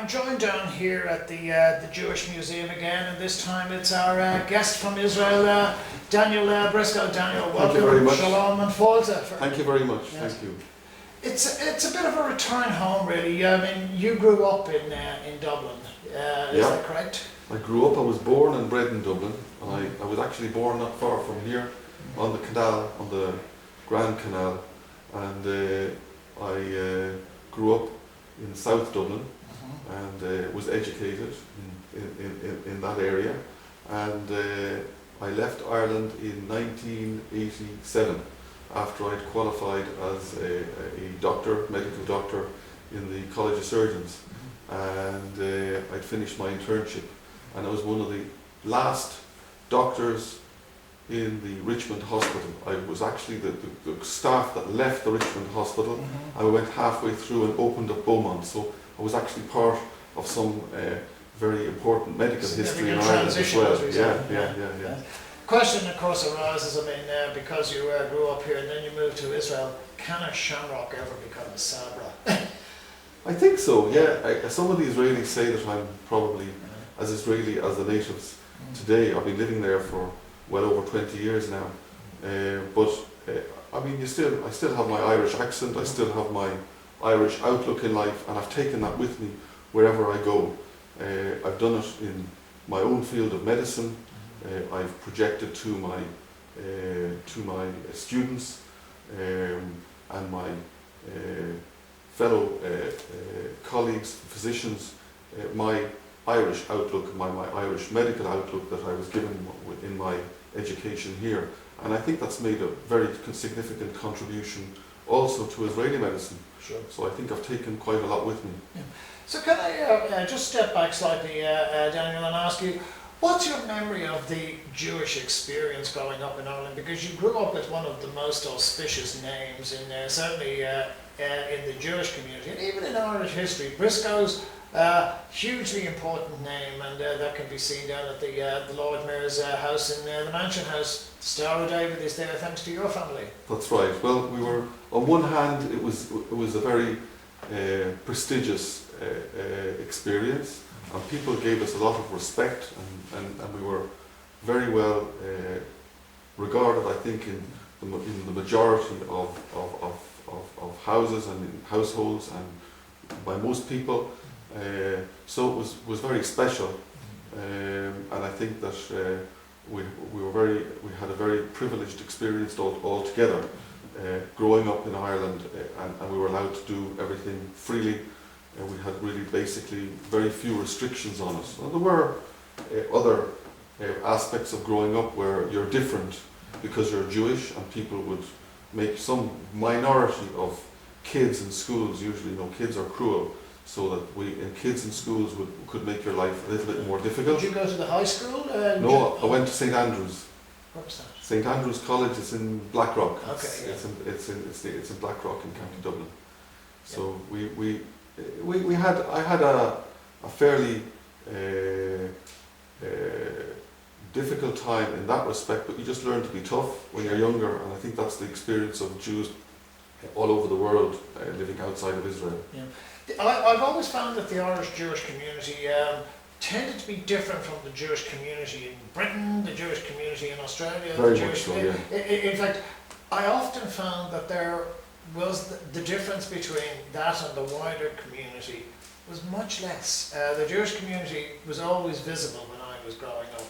I'm joined down here at the Jewish Museum again, and this time it's our guest from Israel, Daniel Briscoe. Daniel, welcome. Thank you very much. Shalom and Falta. Thank you very much. Yes. Thank you. It's a bit of a return home, really. I mean, you grew up in Dublin. Is that correct? I grew up. I was born and bred in Dublin. I was actually born not far from here, on the canal, on the Grand Canal, and I grew up in South Dublin, and was educated in that area, and I left Ireland in 1987 after I'd qualified as a doctor, medical doctor in the College of Surgeons, and I'd finished my internship, and I was one of the last doctors in the Richmond Hospital. I was actually the staff that left the Richmond Hospital. I went halfway through and opened up Beaumont, so I was actually part of some very important medical history in Ireland as well. Yeah. Question, of course, arises, I mean, because you grew up here and then you moved to Israel, can a shamrock ever become a sabra? I think so, yeah. Some of the Israelis say that I'm probably as Israeli as the natives today. I've been living there for well over 20 years now. But I mean, I still have my Irish accent, I still have my Irish outlook in life, and I've taken that with me wherever I go. I've done it in my own field of medicine. I've projected to my students and my fellow colleagues, physicians, my Irish outlook, my Irish medical outlook that I was given in my education here, and I think that's made a very significant contribution also to Israeli medicine. Sure. So I think I've taken quite a lot with me. Yeah. So can I just step back slightly, Daniel, and ask you, what's your memory of the Jewish experience growing up in Ireland? Because you grew up with one of the most auspicious names in certainly in the Jewish community, and even in Irish history. Briscoe's hugely important name, and that can be seen down at the Lord Mayor's house in the Mansion House. The Star of David is there thanks to your family. That's right. Well, we were, on one hand, it was a very prestigious experience, and people gave us a lot of respect, and we were very well regarded, I think, in the majority of houses and in households and by most people. So it was very special, and I think that we had a very privileged experience all together, growing up in Ireland, and we were allowed to do everything freely. We had really basically very few restrictions on us. And there were other aspects of growing up where you're different because you're Jewish, and people would make some minority of kids in schools, usually, kids are cruel, so that kids in schools could make your life a little bit more difficult. Did you go to the high school? No, I went to St Andrews. What's that? St Andrews College is in Blackrock. Okay. It's in Blackrock in County Dublin. So I had a fairly difficult time in that respect, but you just learn to be tough when you're younger, and I think that's the experience of Jews all over the world living outside of Israel. Yeah. I've always found that the Irish Jewish community tended to be different from the Jewish community in Britain, the Jewish community in Australia. Very the Jewish much so, yeah. In fact, I often found that there was the difference between that and the wider community was much less. The Jewish community was always visible when I was growing up.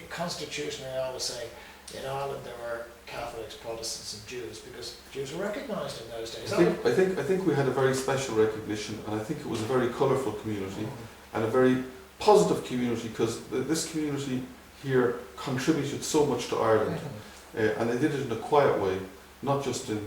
Constitutionally, I always say, in Ireland there were Catholics, Protestants and Jews, because Jews were recognised in those days. I think we had a very special recognition, and I think it was a very colourful community and a very positive community, because this community here contributed so much to Ireland, and they did it in a quiet way, not just in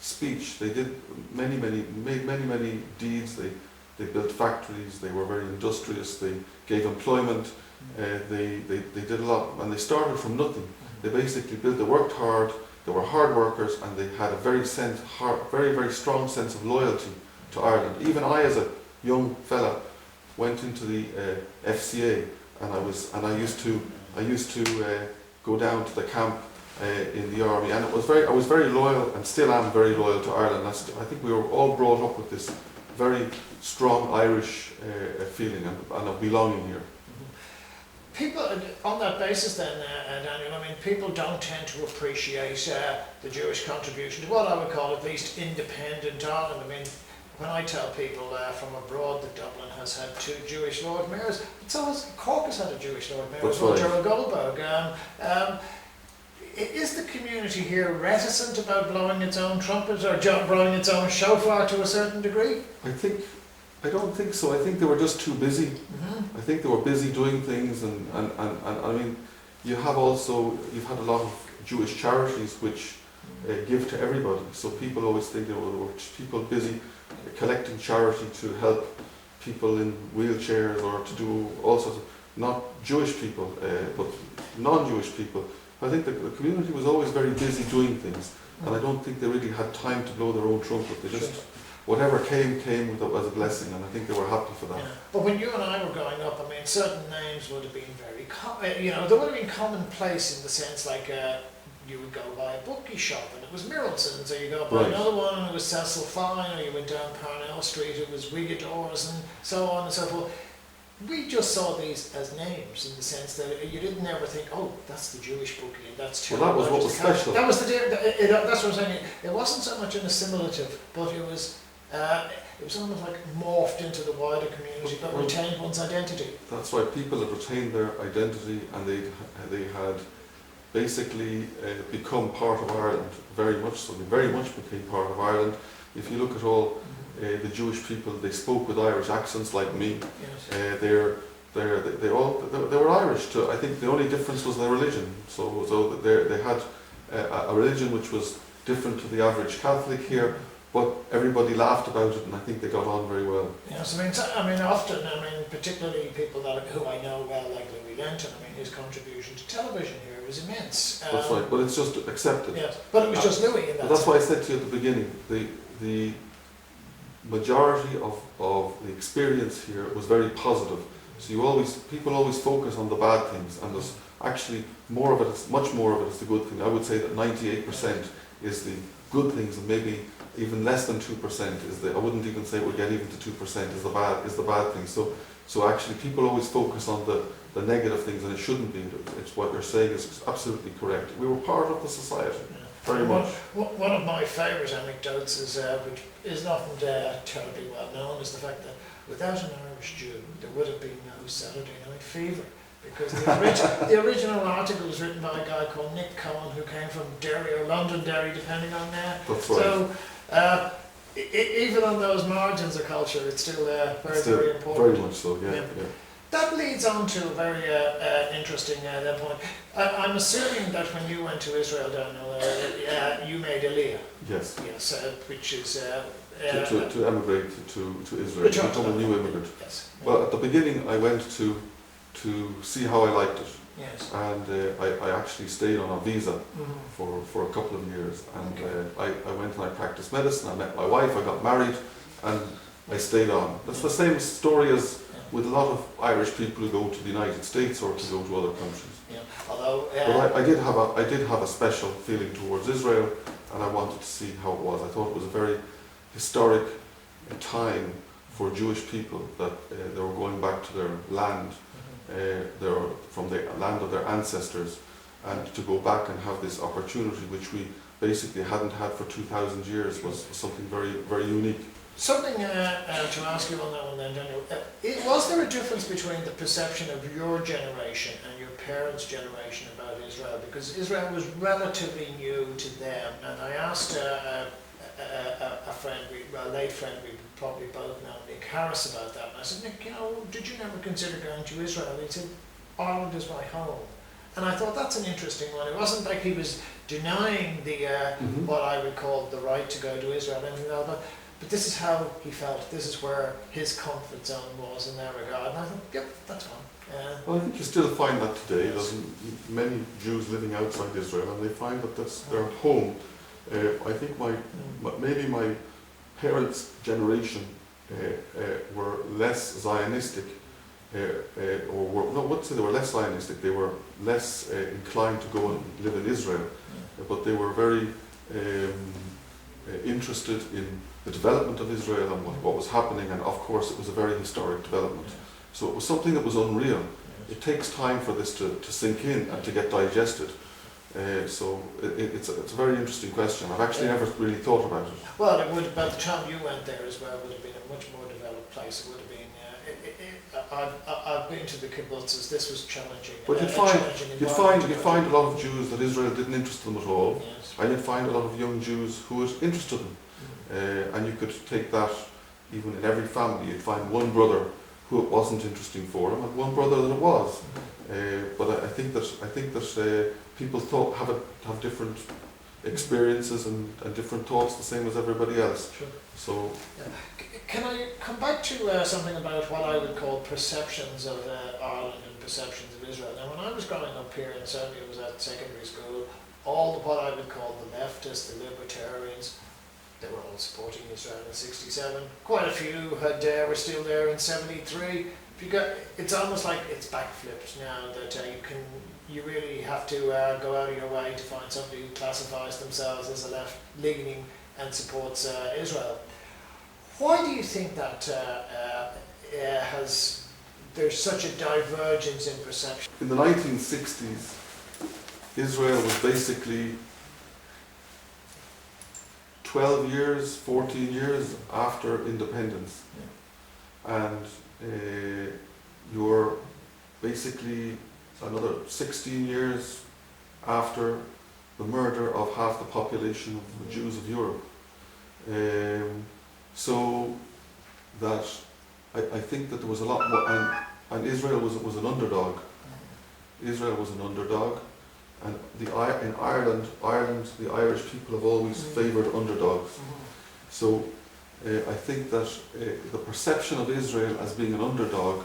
speech. They did made many deeds. They built factories. They were very industrious. They gave employment. They did a lot, and they started from nothing. They basically built. They worked hard. They were hard workers, and they had a very strong sense of loyalty to Ireland. Even I, as a young fella, went into the FCA, and I used to go down to the camp in the army, and I was very loyal, and still am very loyal to Ireland. I think we were all brought up with this very strong Irish feeling and of belonging here. People, on that basis then, Daniel, I mean, people don't tend to appreciate the Jewish contribution to what I would call at least independent Ireland. I mean, when I tell people from abroad that Dublin has had 2 Jewish Lord Mayors, it's always Cork has had a Jewish Lord Mayor as well, Gerald Goldberg. Is the community here reticent about blowing its own trumpet or blowing its own shofar to a certain degree? I don't think so. I think they were just too busy. I think they were busy doing things, and I mean, you've had a lot of Jewish charities which give to everybody. So people always think there were people busy collecting charity to help people in wheelchairs or to do all sorts of, not Jewish people, but non-Jewish people. I think the community was always very busy doing things, and I don't think they really had time to blow their own trumpet. They just, whatever came as a blessing, and I think they were happy for that. Yeah. But when you and I were growing up, I mean, certain names would have been very they would have been commonplace in the sense like you would go by a bookie shop and it was Miralson's, or you go by another one and it was Cecil Fine, or you went down Parnell Street, it was Rigadors, and so on and so forth. We just saw these as names in the sense that you didn't ever think, oh, that's the Jewish bookie and that's Well, that was what was special. That was that's what I'm saying. It wasn't so much an assimilative, but it was almost like morphed into the wider community, but retained one's identity. That's right. People had retained their identity, and they had basically become part of Ireland. Very much so. They very much became part of Ireland. If you look at all the Jewish people, they spoke with Irish accents like me. Yes. They were Irish too. I think the only difference was their religion. So they had a religion which was different to the average Catholic here, but everybody laughed about it, and I think they got on very well. Yes, I mean, often, particularly people who I know well, like Louis Lenton, I mean, his contribution to television here was immense. That's right, but it's just accepted. Yes, but it was just Louis in that. That's why I said to you at the beginning, the majority of the experience here was very positive. So people always focus on the bad things, and there's actually much more of it is the good thing. I would say that 98% is the good things, and maybe even less than 2% is I wouldn't even say we'll get even to 2% is the bad thing. So actually people always focus on the negative things, and it shouldn't be. It's what you're saying is absolutely correct. We were part of the society. Very much. One of my favourite anecdotes is, which is often terribly well known, is the fact that without an Irish Jew, there would have been no Saturday Night Fever. Because the original article was written by a guy called Nick Cohen, who came from Derry or Londonderry, depending on that. That's right. So even on those margins of culture, it's still very important. Very much so, yeah. That leads on to a very interesting point. I'm assuming that when you went to Israel, Daniel, you made Aliyah. Yes. Yes, which is to emigrate to Israel, to become a new immigrant. Yes. Well, at the beginning, I went to see how I liked it. Yes. And I actually stayed on a visa for a couple of years, and I went and I practiced medicine. I met my wife, I got married, and I stayed on. That's the same story as with a lot of Irish people who go to the United States or to go to other countries. Yeah. Although, but I did have a special feeling towards Israel, and I wanted to see how it was. I thought it was a very historic time for Jewish people that they were going back to their land. They were from the land of their ancestors, and to go back and have this opportunity which we basically hadn't had for 2,000 years was something very, very unique. Something to ask you on that one then, Daniel. Was there a difference between the perception of your generation and your parents' generation about Israel? Because Israel was relatively new to them, and I asked a friend, a late friend, we probably both know, Nick Harris, about that. And I said, Nick, did you never consider going to Israel? And he said, Ireland is my home. And I thought that's an interesting one. It wasn't like he was denying the what I would call the right to go to Israel or anything like that. But this is how he felt. This is where his comfort zone was in that regard. And I thought, yep, that's fine. Well, I think you still find that today. There's many Jews living outside Israel, and they find that that's their home. I think maybe my parents' generation were less Zionistic or were, no, I wouldn't say they were less Zionistic, they were less inclined to go and live in Israel, but they were very interested in the development of Israel and what was happening, and of course it was a very historic development. So it was something that was unreal. It takes time for this to sink in and to get digested. So it's a very interesting question. I've actually never really thought about it. Well, it would, by the time you went there as well, would have been a much more developed place. It would have been. I've been to the kibbutzes. This was challenging. But you'd find a lot of Jews that Israel didn't interest them at all, yes. and you'd find a lot of young Jews who it interested them. And you could take that even in every family. You'd find one brother who it wasn't interesting for them, and one brother that it was. But I think that people have different experiences and different thoughts, the same as everybody else. Sure. So, can I come back to something about what I would call perceptions of Ireland and perceptions of Israel? Now, when I was growing up here, and certainly I was at secondary school, all what I would call the leftists, the libertarians, they were all supporting Israel in '67. Quite a few were still there in '73. It's almost like it's backflipped now that you really have to go out of your way to find somebody who classifies themselves as a left-leaning and supports Israel. Why do you think that there's such a divergence in perception? in the 1960s, Israel was basically 12 years, 14 years after independence. And you're basically another 16 years after the murder of half the population of the Jews of Europe. So that I think that there was a lot more, and Israel was an underdog. Israel was an underdog, and in Ireland, the Irish people have always favoured underdogs. So I think that the perception of Israel as being an underdog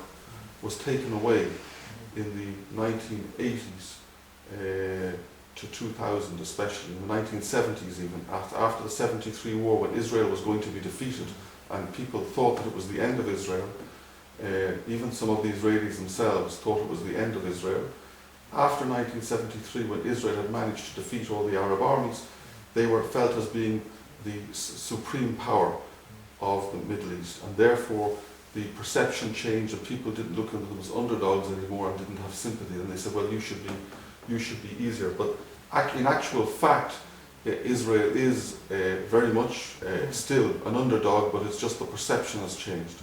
was taken away in the 1980s to 2000, especially in the 1970s, even after the '73 war, when Israel was going to be defeated, and people thought that it was the end of Israel. Even some of the Israelis themselves thought it was the end of Israel. After 1973, when Israel had managed to defeat all the Arab armies, they were felt as being the supreme power of the Middle East, and therefore the perception changed, and people didn't look at them as underdogs anymore and didn't have sympathy, and they said, well, you should be easier. But in actual fact, Israel is very much still an underdog, but it's just the perception has changed.